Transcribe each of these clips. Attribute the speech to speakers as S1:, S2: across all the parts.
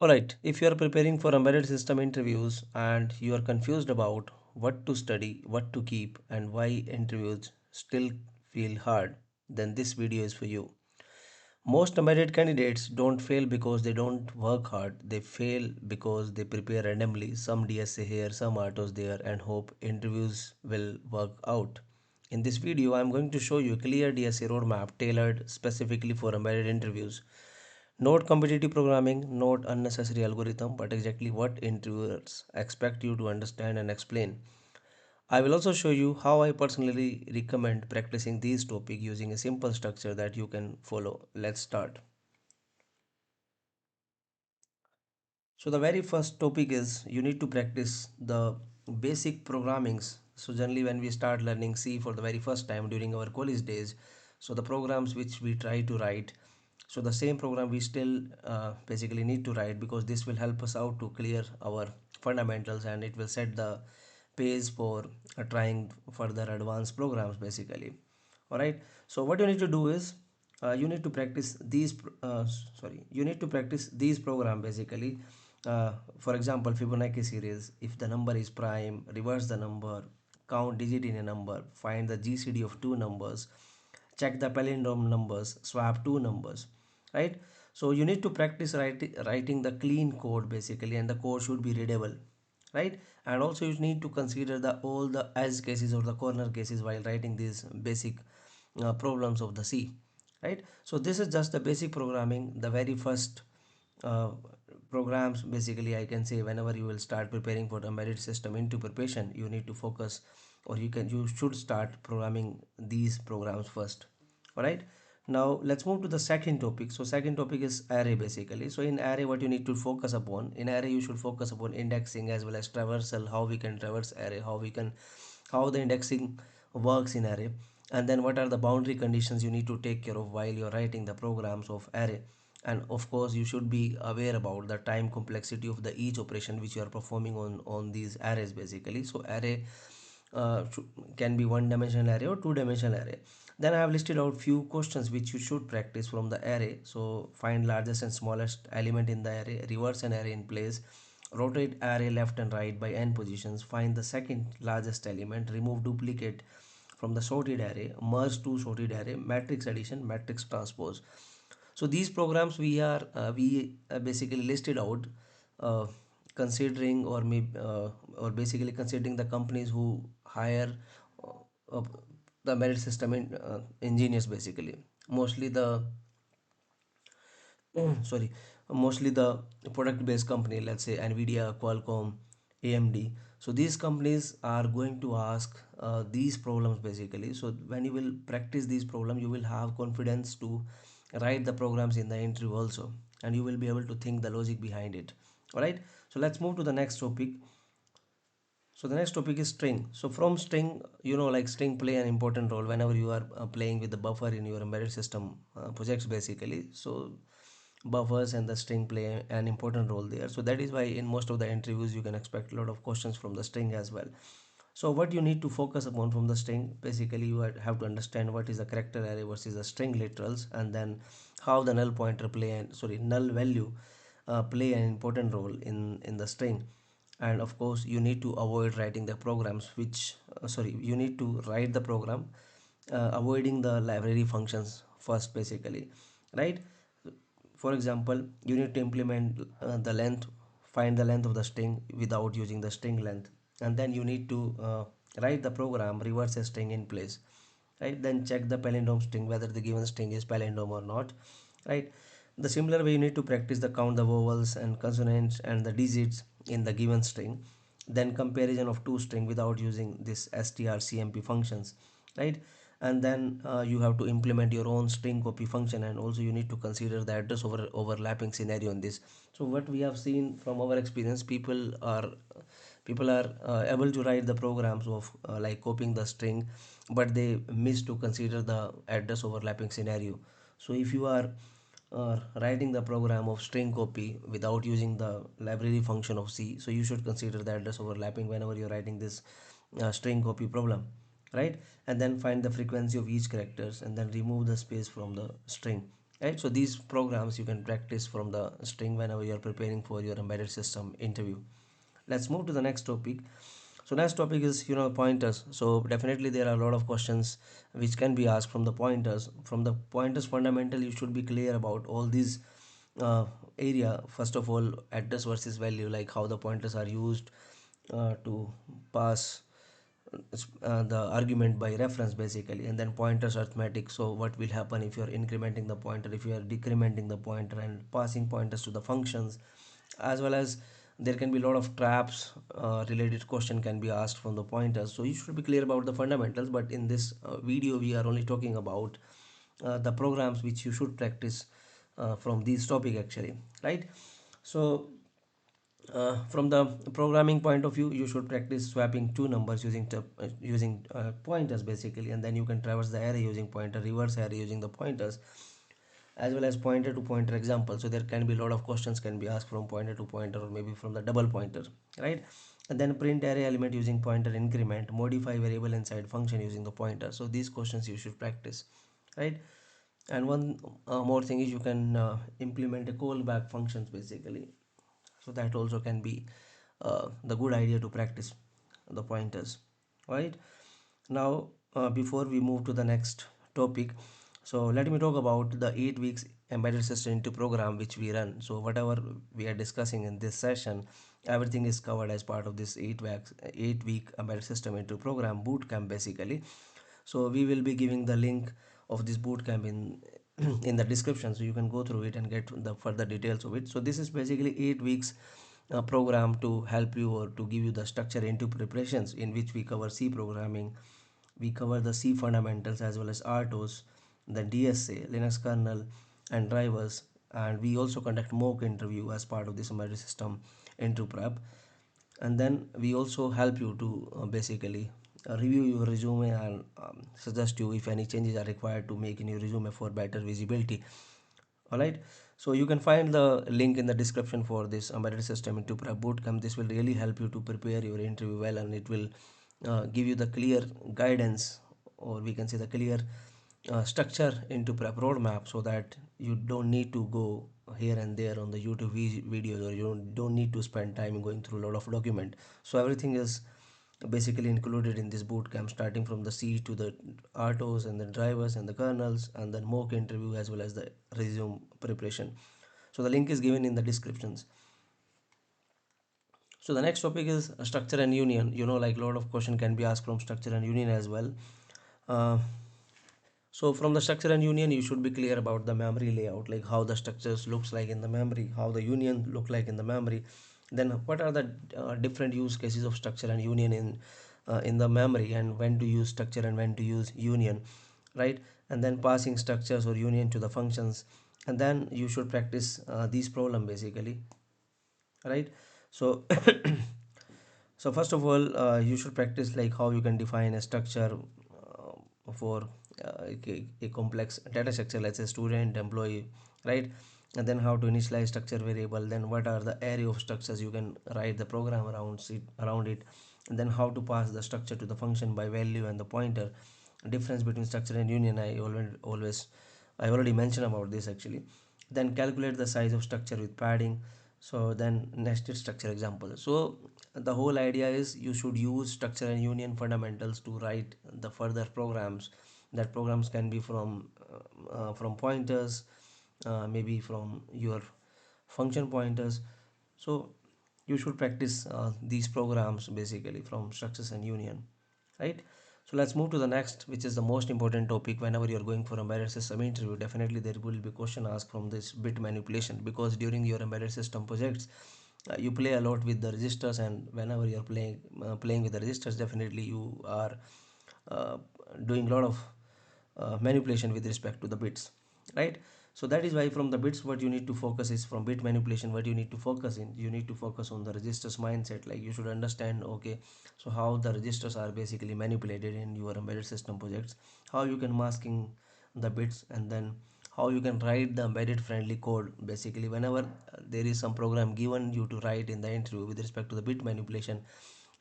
S1: Alright, if you are preparing for embedded system interviews and you are confused about what to study, what to keep, and why interviews still feel hard, then this video is for you. Most embedded candidates don't fail because they don't work hard, they fail because they prepare randomly, some DSA here, some RTOS there, and hope interviews will work out. In this video, I am going to show you a clear DSA roadmap tailored specifically for embedded interviews. Not competitive programming, not unnecessary algorithm, but exactly what interviewers expect you to understand and explain. I will also show you how I personally recommend practicing these topics using a simple structure that you can follow. Let's start. So the very first topic is you need to practice the basic programmings. So generally when we start learning C for the very first time during our college days, so the programs which we try to write, so the same program we still basically need to write because this will help us out to clear our fundamentals and it will set the pace for trying further advanced programs basically. All right, so what you need to do is you need to practice these you need to practice these program basically. For example, Fibonacci series, if the number is prime, reverse the number, count digit in a number, find the GCD of two numbers, check the palindrome numbers, swap two numbers, right? So you need to practice writing the clean code basically, and the code should be readable, right? And also you need to consider the all the edge cases or the corner cases while writing these basic problems of the C, right? So this is just the basic programming, the very first uh, programs basically. I can say whenever you will start preparing for the embedded system into preparation, you need to focus, or you should start programming these programs first. All right, now let's move to the second topic. So second topic is array basically. So in array, what you need to focus upon, in array you should focus upon indexing as well as traversal, how we can traverse array, how the indexing works in array, and then what are the boundary conditions you need to take care of while you're writing the programs of array. And of course you should be aware about the time complexity of the each operation which you are performing on these arrays basically. So array can be one dimensional array or two dimensional array. Then I have listed out few questions which you should practice from the array. So find largest and smallest element in the array, reverse an array in place, rotate array left and right by n positions, find the second largest element, remove duplicate from the sorted array, merge two sorted array, matrix addition, matrix transpose. So these programs we basically listed out, uh, considering or basically considering the companies who hire uh, the merit system engineers basically, mostly the sorry, mostly the product based company, let's say Nvidia, Qualcomm, AMD. So these companies are going to ask these problems basically. So when you will practice these problems, you will have confidence to write the programs in the interview also, and you will be able to think the logic behind it. All right, so let's move to the next topic. So the next topic is string. So from string, like string play an important role whenever you are playing with the buffer in your embedded system projects basically. So buffers and the string play an important role there. So that is why in most of the interviews you can expect a lot of questions from the string as well. So what you need to focus upon from the string, basically you have to understand what is the character array versus the string literals, and then how the null pointer play and null value play an important role in the string. And of course you need to avoid writing the programs which you need to write the program avoiding the library functions first basically, right? For example, you need to implement the length, find the length of the string without using the string length, and then you need to write the program reverse a string in place, right? Then check the palindrome string whether the given string is palindrome or not, right? The similar way you need to practice the count the vowels and consonants and the digits in the given string, then comparison of two string without using this strcmp functions, right? And then you have to implement your own string copy function, and also you need to consider the address overlapping scenario in this. So what we have seen from our experience, people are able to write the programs of like copying the string, but they miss to consider the address overlapping scenario. So if you are writing the program of string copy without using the library function of C, so you should consider the address overlapping whenever you're writing this string copy problem, right? And then find the frequency of each characters and then remove the space from the string. right? So these programs you can practice from the string whenever you are preparing for your embedded system interview. Let's move to the next topic. So next topic is pointers. So definitely there are a lot of questions which can be asked from the pointers. From the pointers fundamental, you should be clear about all these uh, area. First of all, address versus value, like how the pointers are used to pass the argument by reference basically, and then pointers arithmetic. So what will happen if you are incrementing the pointer, if you are decrementing the pointer, and passing pointers to the functions, as well as there can be a lot of traps related question can be asked from the pointers. So you should be clear about the fundamentals, but in this video we are only talking about the programs which you should practice from this topic actually, right? So from the programming point of view, you should practice swapping two numbers using pointers basically, and then you can traverse the array using pointer, reverse array using the pointers, as well as pointer to pointer example. So there can be a lot of questions can be asked from pointer to pointer, or maybe from the double pointer, right? And then print array element using pointer increment, modify variable inside function using the pointer. So these questions you should practice, right? And one more thing is you can implement a callback functions basically. So that also can be the good idea to practice the pointers, right? Now before we move to the next topic, so let me talk about the 8 weeks embedded system into program which we run. So whatever we are discussing in this session, everything is covered as part of this 8-week embedded system into program boot camp basically. So we will be giving the link of this boot camp in in the description, so you can go through it and get the further details of it. So this is basically 8 weeks program to help you, or to give you the structure into preparations, in which we cover C programming, we cover the C fundamentals as well as RTOS, the DSA, Linux kernel, and drivers, and we also conduct mock interview as part of this embedded system into prep. And then we also help you to basically review your resume and suggest you if any changes are required to make in your resume for better visibility. All right, so you can find the link in the description for this embedded system into prep bootcamp. This will really help you to prepare your interview well, and it will give you the clear guidance, or we can say the clear structure into prep roadmap, so that you don't need to go here and there on the YouTube videos, or you don't need to spend time going through a lot of document. So everything is basically included in this boot camp, starting from the C to the RTOS and the drivers and the kernels, and then mock interview as well as the resume preparation. So the link is given in the descriptions. So the next topic is structure and union. Like a lot of question can be asked from structure and union as well. uh, so from the structure and union, you should be clear about the memory layout, like how the structures looks like in the memory, how the union look like in the memory, then what are the different use cases of structure and union in the memory, and when to use structure and when to use union, right? And then passing structures or union to the functions, and then you should practice these problem basically, right? So so first of all, you should practice like how you can define a structure for a complex data structure, let's say student, employee, right? And then how to initialize structure variable, then what are the array of structures you can write the program around it, and then how to pass the structure to the function by value and the pointer. Difference between structure and union, I already mentioned about this actually. Then calculate the size of structure with padding. So then nested structure example. So the whole idea is you should use structure and union fundamentals to write the further programs. That programs can be from pointers, maybe from your function pointers. So you should practice these programs basically from structures and union, right? So let's move to the next, which is the most important topic whenever you're going for embedded system interview. Definitely there will be question asked from this bit manipulation, because during your embedded system projects you play a lot with the registers, and whenever you're playing with the registers, definitely you are uh, doing a lot of manipulation with respect to the bits, right? So that is why from the bits, what you need to focus is, from bit manipulation, what you need to focus in, you need to focus on the registers mindset. Like you should understand, okay, so how the registers are basically manipulated in your embedded system projects, how you can masking the bits, and then how you can write the embedded friendly code basically. Whenever there is some program given you to write in the interview with respect to the bit manipulation,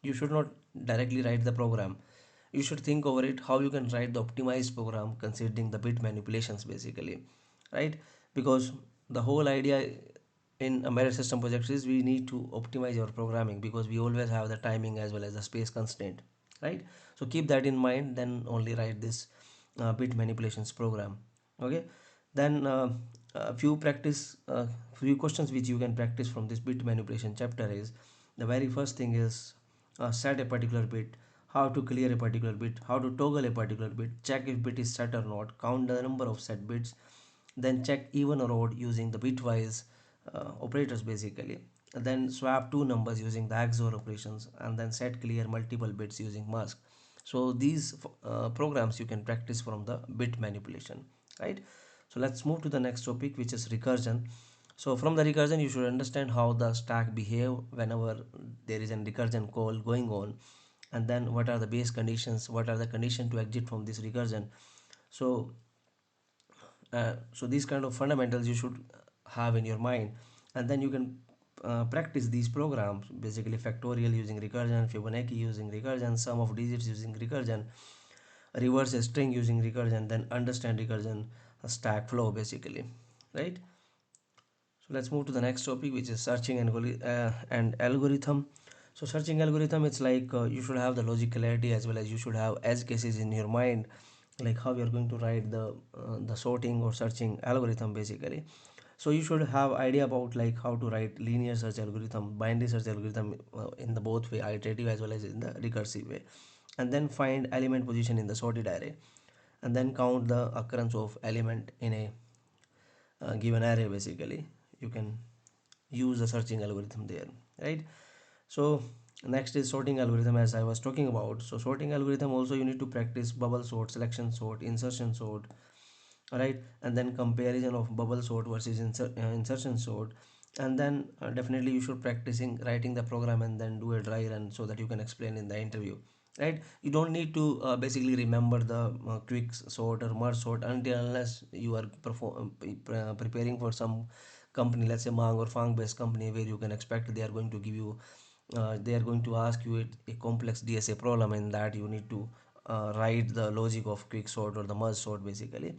S1: you should not directly write the program. You should think over it how you can write the optimized program considering the bit manipulations basically, right? Because the whole idea in embedded system projects is we need to optimize our programming because we always have the timing as well as the space constraint, right? So keep that in mind, then only write this bit manipulations program. Okay, then a few questions which you can practice from this bit manipulation chapter is, the very first thing is set a particular bit, how to clear a particular bit, how to toggle a particular bit, check if bit is set or not, count the number of set bits, then check even or odd using the bitwise operators basically, then swap two numbers using the XOR operations, and then set clear multiple bits using mask. So these programs you can practice from the bit manipulation, right? So let's move to the next topic, which is recursion. So from the recursion you should understand how the stack behave whenever there is a recursion call going on, and then what are the base conditions, what are the condition to exit from this recursion. So so these kind of fundamentals you should have in your mind, and then you can practice these programs, basically factorial using recursion, Fibonacci using recursion, sum of digits using recursion, reverse a string using recursion, then understand recursion stack flow basically, right? So let's move to the next topic, which is searching and algorithm. So searching algorithm, it's like you should have the logicality as well as you should have edge cases in your mind, like how you're going to write the sorting or searching algorithm basically. So you should have idea about like how to write linear search algorithm, binary search algorithm in the both way, iterative as well as in the recursive way, and then find element position in the sorted array, and then count the occurrence of element in a given array basically. You can use the searching algorithm there, right? So next is sorting algorithm, as I was talking about. So sorting algorithm also you need to practice bubble sort, selection sort, insertion sort, right? And then comparison of bubble sort versus insertion sort, and then definitely you should practicing writing the program and then do a dry run so that you can explain in the interview, right? You don't need to basically remember the quick sort or merge sort until unless you are preparing for some company, let's say Mang or Fang based company, where you can expect they are going to give you they are going to ask you a complex DSA problem, and that you need to write the logic of quick sort or the merge sort basically.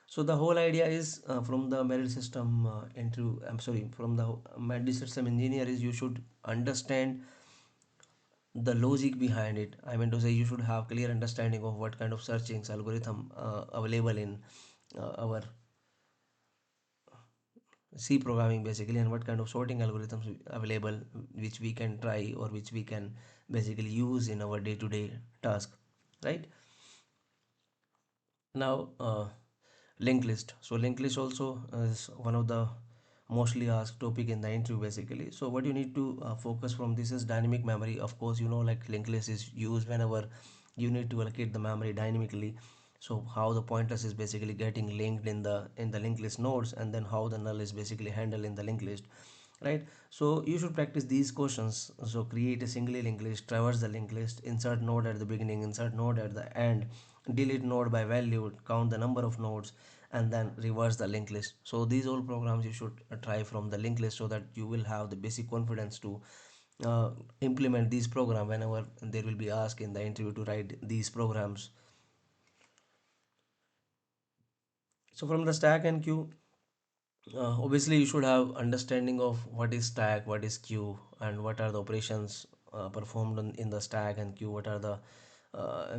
S1: So the whole idea is from the merit system into I'm sorry from the merit system engineer is you should understand the logic behind it. I mean to say you should have clear understanding of what kind of searchings algorithm available in our C programming basically, and what kind of sorting algorithms available which we can try or which we can basically use in our day-to-day task, right? Now linked list. So linked list also is one of the mostly asked topic in the interview basically. So what you need to focus from this is dynamic memory. Of course, you know, like linked list is used whenever you need to allocate the memory dynamically. So how the pointers is basically getting linked in the linked list nodes, and then how the null is basically handled in the linked list, right? So you should practice these questions. So create a single linked list, traverse the linked list, insert node at the beginning, insert node at the end, delete node by value, count the number of nodes, and then reverse the linked list. So these all programs you should try from the linked list so that you will have the basic confidence to implement these program whenever there will be asked in the interview to write these programs. So from the stack and queue, obviously you should have understanding of what is stack, what is queue, and what are the operations performed in the stack and queue, what are the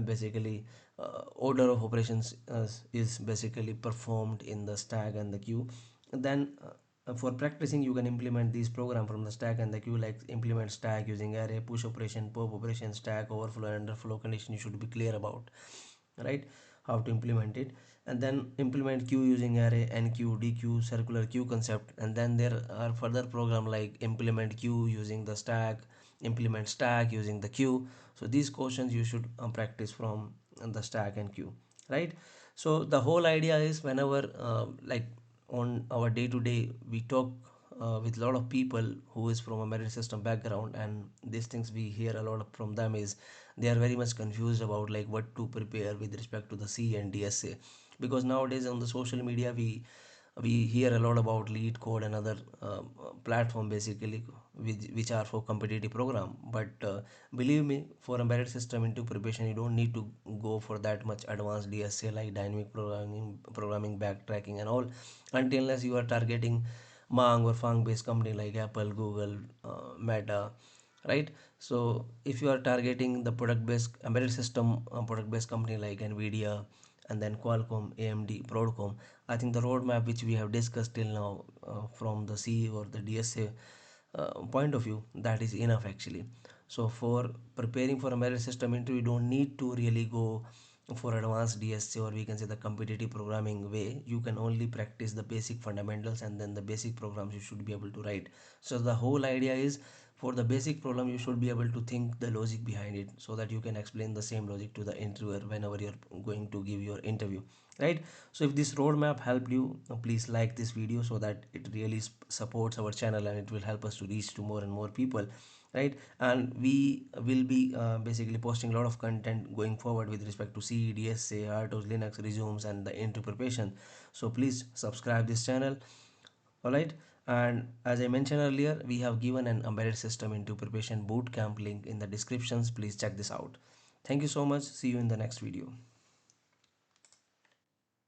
S1: basically order of operations is basically performed in the stack and the queue. And then for practicing you can implement these program from the stack and the queue, like implement stack using array, push operation, pop operation, stack overflow and underflow condition you should be clear about, right? How to implement it, and then implement queue using array, nq, dq, circular queue concept, and then there are further program like implement queue using the stack, implement stack using the queue. So these questions you should practice from the stack and queue, right? So the whole idea is whenever like on our day to day we talk with a lot of people who is from a merit system background, and these things we hear a lot from them is they are very much confused about like what to prepare with respect to the C and DSA, because nowadays on the social media we We hear a lot about lead code and other platform basically, which are for competitive program, but believe me, for embedded system into preparation you don't need to go for that much advanced DSA like dynamic programming, backtracking and all, until unless you are targeting mang or fang based company like Apple, Google, Meta, right? So if you are targeting the product based embedded system product based company like Nvidia and then Qualcomm, AMD, Broadcom, I think the roadmap which we have discussed till now from the C or the DSA point of view, that is enough actually. So for preparing for embedded system interview, you don't need to really go for advanced DSA, or we can say the competitive programming way. You can only practice the basic fundamentals, and then the basic programs you should be able to write. So the whole idea is, for the basic problem you should be able to think the logic behind it, so that you can explain the same logic to the interviewer whenever you're going to give your interview, right? So if this roadmap helped you, please like this video so that it really supports our channel, and it will help us to reach to more and more people, right? And we will be basically posting a lot of content going forward with respect to C, DSA, RTOS, Linux, resumes and the interview preparation. So please subscribe this channel. All right. And as I mentioned earlier, we have given an embedded system into preparation bootcamp link in the descriptions. Please check this out. Thank you so much. See you in the next video.